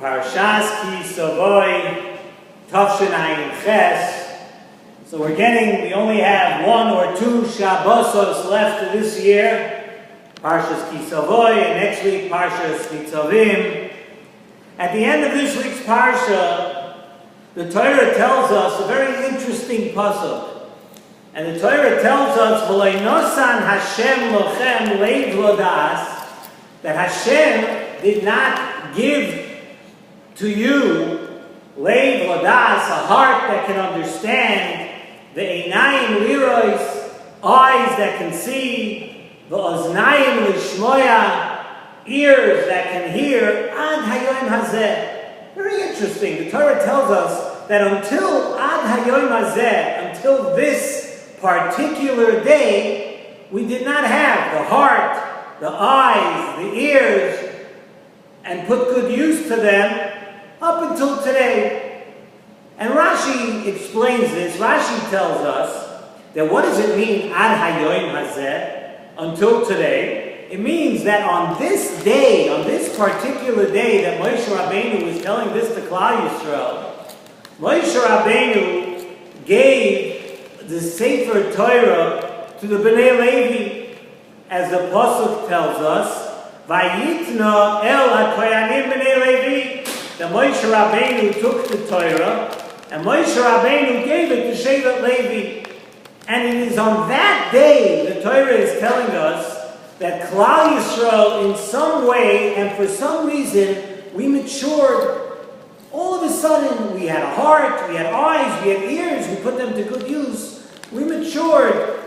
Parshas Ki Savo, Tafshin Ayin Ches. So we only have 1 or 2 Shabbosos left of this year. Parshas Ki Savo, and next week Parshas Nitzavim. At the end of this week's Parsha, the Torah tells us a very interesting pasuk. And the Torah tells us, V'loi nosan Hashem lochem leiv lodas, that Hashem did not give to you leiv lodas, a heart that can understand, the einayim lirois, eyes that can see, the oznayim lishmoya, ears that can hear, ad hayoim hazeh. Very interesting. The Torah tells us that until ad hayoim hazeh, until this particular day, we did not have the heart, the eyes, the ears, and put good use to them up until today. And Rashi explains this. Rashi tells us that what does it mean, ad hayoim hazeh, until today? It means that on this day, on this particular day that Moshe Rabbeinu was telling this to Klal Yisrael, Moshe Rabbeinu gave the Sefer Torah to the Bnei Levi, as the pasuk tells us, Vayitna el hakoyanim Bnei Levi. That Moshe Rabbeinu took the Torah, and Moshe Rabbeinu gave it to Shevet Levi. And it is on that day, the Torah is telling us, that Klal Yisrael, in some way and for some reason, we matured. All of a sudden, we had a heart, we had eyes, we had ears, we put them to good use. We matured.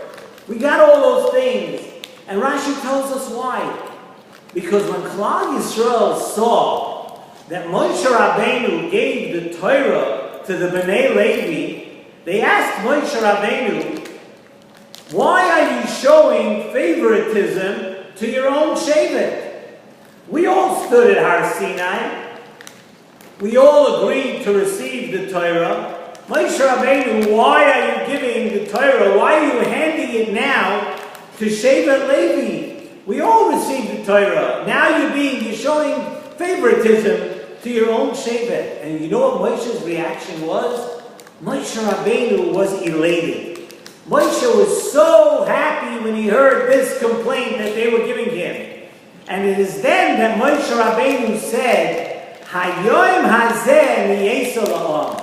We got all those things. And Rashi tells us why. Because when Klal Yisrael saw that Moshe Rabbeinu gave the Torah to the Bnei Levi, they asked Moshe Rabbeinu, why are you showing favoritism to your own Shevet? We all stood at Har Sinai. We all agreed to receive the Torah. Moshe Rabbeinu, why are you giving the Torah? Why are you handing it now to Shevet Levi? We all received the Torah. Now you're showing favoritism to your own Shevet. And you know what Moshe's reaction was? Moshe Rabbeinu was elated. Moshe was so happy when he heard this complaint that they were giving him. And it is then that Moshe Rabbeinu said, Hayoim hazeh niyesa la'am.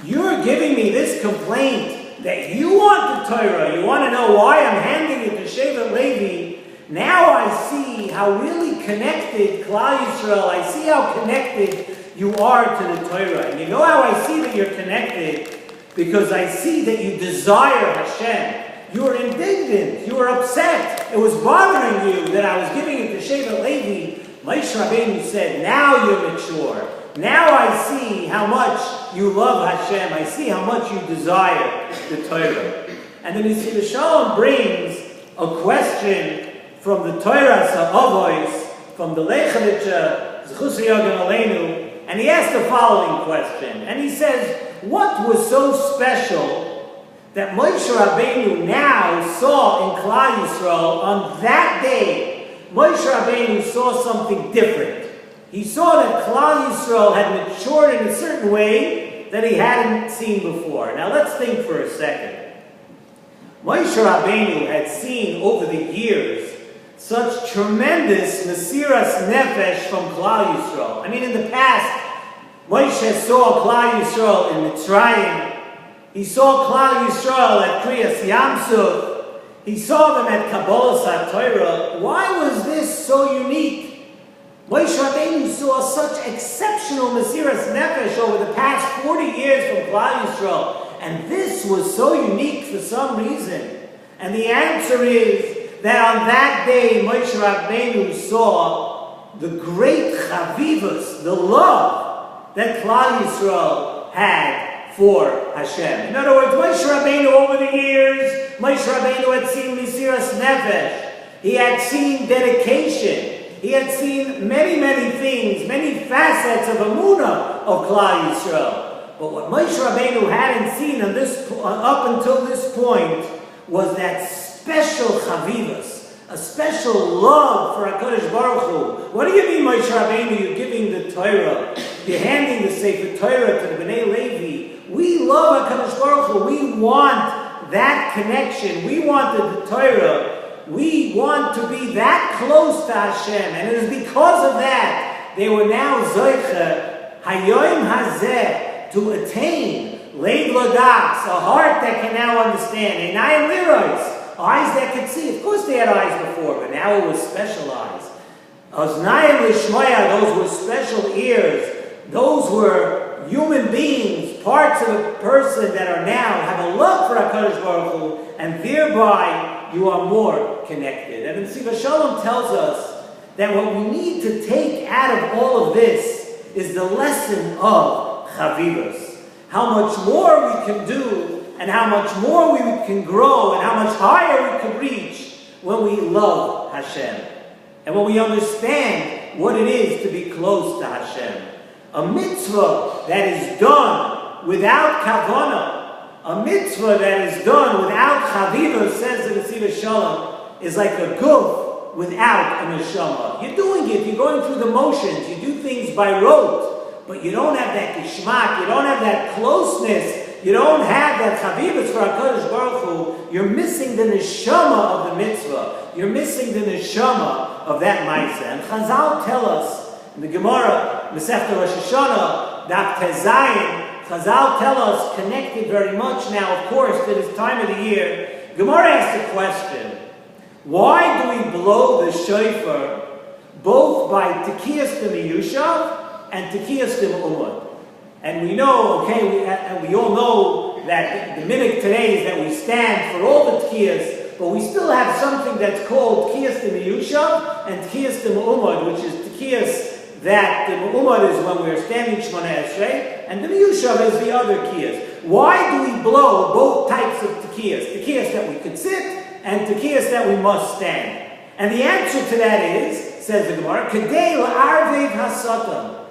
You're giving me this complaint that you want the Torah. You want to know why I'm handing it to Shevet Levi. Now I see how really connected Klal Yisrael, I see how connected you are to the Torah. And you know how I see that you're connected? Because I see that you desire Hashem. You are indignant. You are upset. It was bothering you that I was giving it to Shevet Levi. Moshe Rabbeinu said, now you're mature. Now I see how much you love Hashem. I see how much you desire the Torah. And then Nesivos Shalom brings a question from the Torah Savo, from the Lechavitcha, Zechus Yogan Aleinu, and he asked the following question. And he says, what was so special that Moshe Rabbeinu now saw in Klal Yisrael on that day? Moshe Rabbeinu saw something different. He saw that Klal Yisrael had matured in a certain way that he hadn't seen before. Now let's think for a second. Moshe Rabbeinu had seen over the years such tremendous Mesiras Nefesh from Klal Yisrael. I mean, in the past, Moshe saw Klal Yisrael in Mitzrayim. He saw Klal Yisrael at Kriyas Yamsuf. He saw them at Kabbalas HaTorah. Why was this so unique? Moshe Rabbeinu saw such exceptional Mesiras Nefesh over the past 40 years from Klal Yisrael. And this was so unique for some reason. And the answer is that on that day, Moshe Rabbeinu saw the great chavivus, the love that Klal Yisrael had for Hashem. In other words, Moshe Rabbeinu over the years, Moshe Rabbeinu had seen Mesiras Nefesh. He had seen dedication. He had seen many, many things, many facets of Emunah of Klal Yisrael. But what Moshe Rabbeinu hadn't seen up until this point was that special chavivus, a special love for HaKadosh Baruch Hu. What do you mean, Moshe Rabbeinu, you're giving the Torah? You're handing the Sefer Torah to the Bnei Levi. We love HaKadosh Baruch Hu. We want that connection. We want the Torah. We want to be that close to Hashem. And it is because of that they were now Zoicha Hayoim Hazeh to attain Lev Ladas, a heart that can now understand. Einayim Liros, eyes that can see. Of course they had eyes before, but now it was special eyes. Oznayim Lishmoya, those were special ears. Those were human beings, parts of a person that are now have a love for HaKadosh Baruch Hu, and thereby you are more connected. And Nesivos Shalom tells us that what we need to take out of all of this is the lesson of Chavivos. How much more we can do, and how much more we can grow, and how much higher we can reach when we love Hashem. And when we understand what it is to be close to Hashem. A mitzvah that is done without kavanah, a mitzvah that is done without chavivah, says the Nesivos Shalom, is like a guf without a neshama. You're doing it, you're going through the motions, you do things by rote, but you don't have that gishmak, you don't have that closeness, you don't have that chavivah for HaKadosh Baruch Hu. You're missing the neshama of the mitzvah. You're missing the neshama of that ma'aseh. And Chazal tell us, in the Gemara, Masechta Rosh Hashanah, Daf Tezayin, Chazal tell us, connected very much now, of course, to this time of the year. Gemara asks the question, why do we blow the shofar both by Tekiyas D'Miyushav and Tekiyas D'Me'umad? And we know, okay, we all know that the minhag today is that we stand for all the Tekiyas, but we still have something that's called Tekiyas D'Miyushav and Tekiyas D'Me'umad, which is Tekiyas that the Me'umad is when we're standing Shmoneh Esrei, and the Miyushav is the other Tekiyas. Why do we blow both types of Tekiyas? Tekiyas that we can sit, and Tekiyas that we must stand. And the answer to that is, says the Gemara, Kedei la'arvev ha-satan.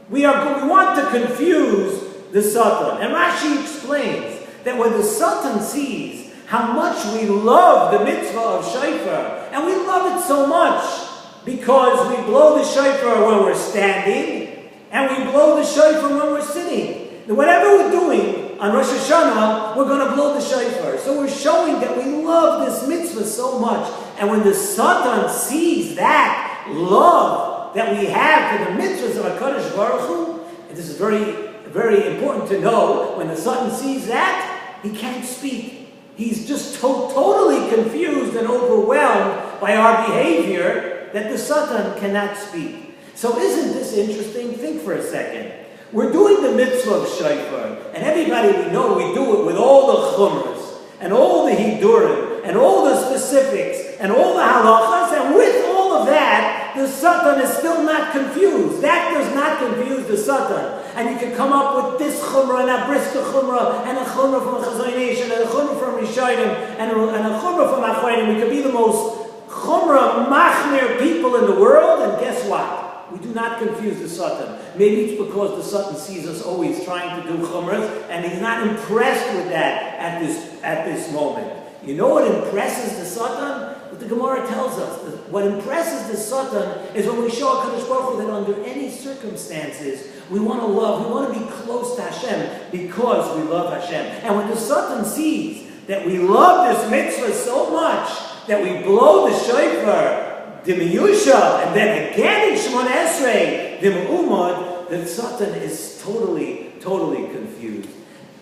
We want to confuse the Satan. And Rashi explains that when the Satan sees how much we love the mitzvah of shofar, and we love it so much, because we blow the shofar when we're standing, and we blow the shofar when we're sitting. And whatever we're doing on Rosh Hashanah, we're going to blow the shofar. So we're showing that we love this mitzvah so much. And when the Satan sees that love that we have for the mitzvahs of HaKadosh Baruch Hu, and this is very, very important to know, when the Satan sees that, he can't speak. He's just totally confused and overwhelmed by our behavior, that the Satan cannot speak. So isn't this interesting? Think for a second. We're doing the mitzvah of shofar, and everybody we know, we do it with all the chumras, and all the hidurim, and all the specifics, and all the halachas, and with all of that, the Satan is still not confused. That does not confuse the Satan. And you can come up with this chumrah, and a briska chumrah, and a chumrah from a Chazon Ish, and a chumrah from Rishonim, and a chumrah from Achronim. We could be the most chumrah machmir people in the world, and guess what? We do not confuse the Satan. Maybe it's because the Satan sees us always trying to do chumras, and he's not impressed with that at this moment. You know what impresses the Satan? What the Gemara tells us. What impresses the Satan is when we show HaKadosh Baruch Hu that under any circumstances, we want to love, we want to be close to Hashem because we love Hashem. And when the Satan sees that we love this mitzvah so much that we blow the shofar, the miyusha, and then again in Shmoneh Esrei, the me'umad, the Satan is totally confused.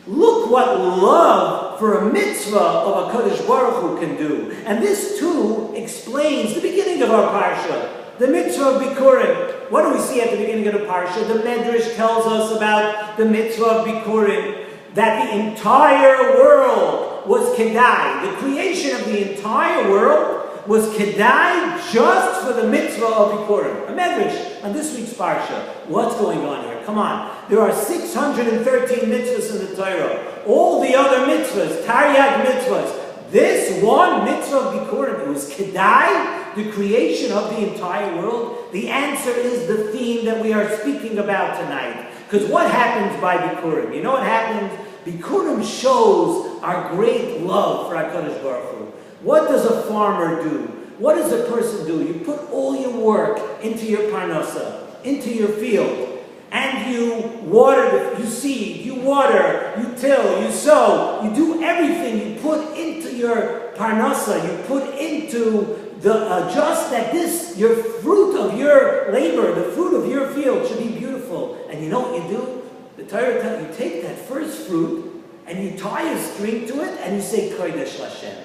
Look what love for a mitzvah of HaKadosh Baruch Hu can do. And this too explains the beginning of our parsha, the mitzvah of Bikurim. What do we see at the beginning of the parsha? The Medrash tells us about the mitzvah of Bikurim, that the entire world was Kedai. The creation of the entire world was Kedai just for the mitzvah of Bikurim. A Medrash on this week's parsha. What's going on here? Come on. There are 613 mitzvahs in the Torah. All the other mitzvahs, Taryag mitzvahs. This one mitzvah of Bikurim, it was Kedai, the creation of the entire world. The answer is the theme that we are speaking about tonight. Because what happens by Bikurim? You know what happens? Bikurim shows our great love for HaKadosh Baruch Hu. What does a farmer do? What does a person do? You put all your work into your parnasa, into your field. And and you water, you seed, you water, you till, you sow, you do everything, you put into your parnasa, you put into the just that this, your fruit of your labor, the fruit of your field should be beautiful. And you know what you do? The Torah tells you take that first fruit and you tie a string to it and you say Kodesh Lashem.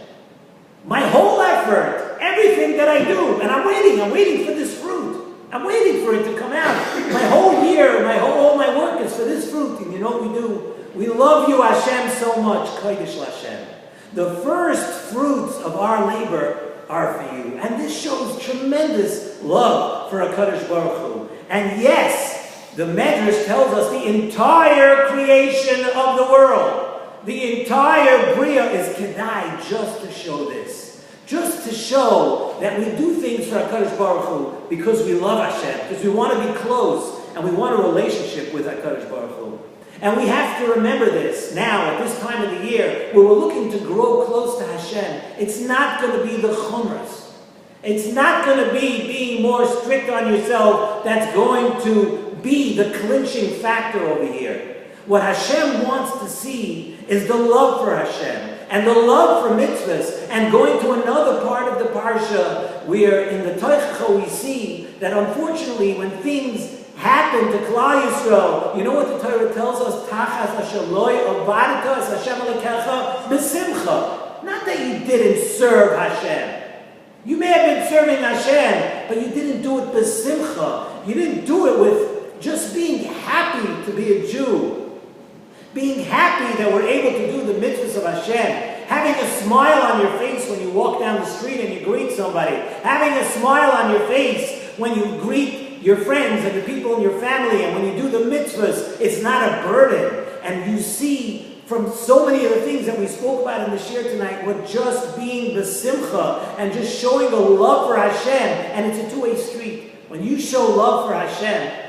My whole effort, everything that I do, and I'm waiting for this fruit. I'm waiting for it to come out. My whole year, all my work is for this fruit. And you know what we do? We love you, Hashem, so much. Kodesh Lashem. The first fruits of our labor are for you. And this shows tremendous love for HaKadosh Baruch Hu. And yes, the Medrash tells us the entire creation of the world, the entire Bria is Kedai just to show this. Just to show that we do things for HaKadosh Baruch Hu because we love Hashem, because we want to be close and we want a relationship with HaKadosh Baruch Hu. And we have to remember this now, at this time of the year, where we're looking to grow close to Hashem. It's not going to be the chumras. It's not going to be being more strict on yourself that's going to be the clinching factor over here. What Hashem wants to see is the love for Hashem, and the love for mitzvahs. And going to another part of the parsha, where in the Teichcha we see that unfortunately when things happen to Klal Yisrael, you know what the Torah tells us? Tachas asher lo avadta es Hashem Elokecha b'simcha. Not that you didn't serve Hashem. You may have been serving Hashem, but you didn't do it b'simcha. You didn't do it with just being happy to be a Jew. Being happy that we're able to do the mitzvahs of Hashem. Having a smile on your face when you walk down the street and you greet somebody. Having a smile on your face when you greet your friends and the people in your family, and when you do the mitzvahs, it's not a burden. And you see from so many of the things that we spoke about in the shir tonight, what just being the simcha and just showing the love for Hashem, and it's a two-way street. When you show love for Hashem,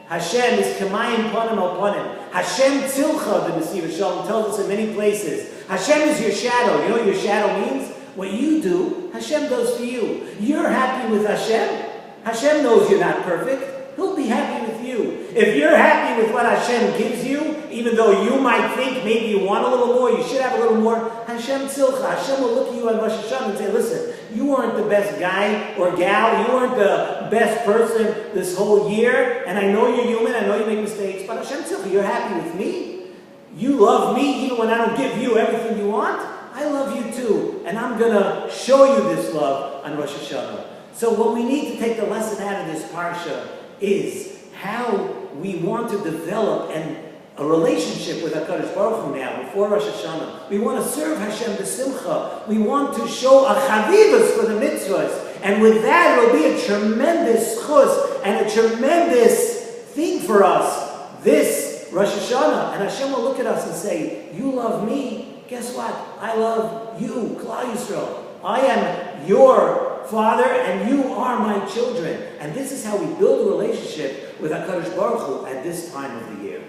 Hashem is kamayim panim al panim. Hashem tzilcha, the Nesivos Shalom tells us in many places. Hashem is your shadow. You know what your shadow means? What you do, Hashem does for you. You're happy with Hashem. Hashem knows you're not perfect. He'll be happy with you. If you're happy with what Hashem gives you, even though you might think maybe you want a little more, you should have a little more, Hashem tzilcha. Hashem will look at you on Rosh Hashanah and say, listen, you weren't the best guy or gal, you weren't the best person this whole year, and I know you're human, I know you make mistakes, but Hashem tzilcha, you're happy with me? You love me even when I don't give you everything you want? I love you too, and I'm going to show you this love on Rosh Hashanah. So what we need to take the lesson out of this parsha is how we want to develop a relationship with HaKadosh Baruch Hu now, before Rosh Hashanah. We want to serve Hashem b'simcha. We want to show a chavivus for the mitzvahs. And with that, it will be a tremendous chus and a tremendous thing for us, this Rosh Hashanah. And Hashem will look at us and say, you love me, guess what? I love you, Klal Yisrael. I am your Father, and you are my children. And this is how we build a relationship with HaKadosh Baruch Hu at this time of the year.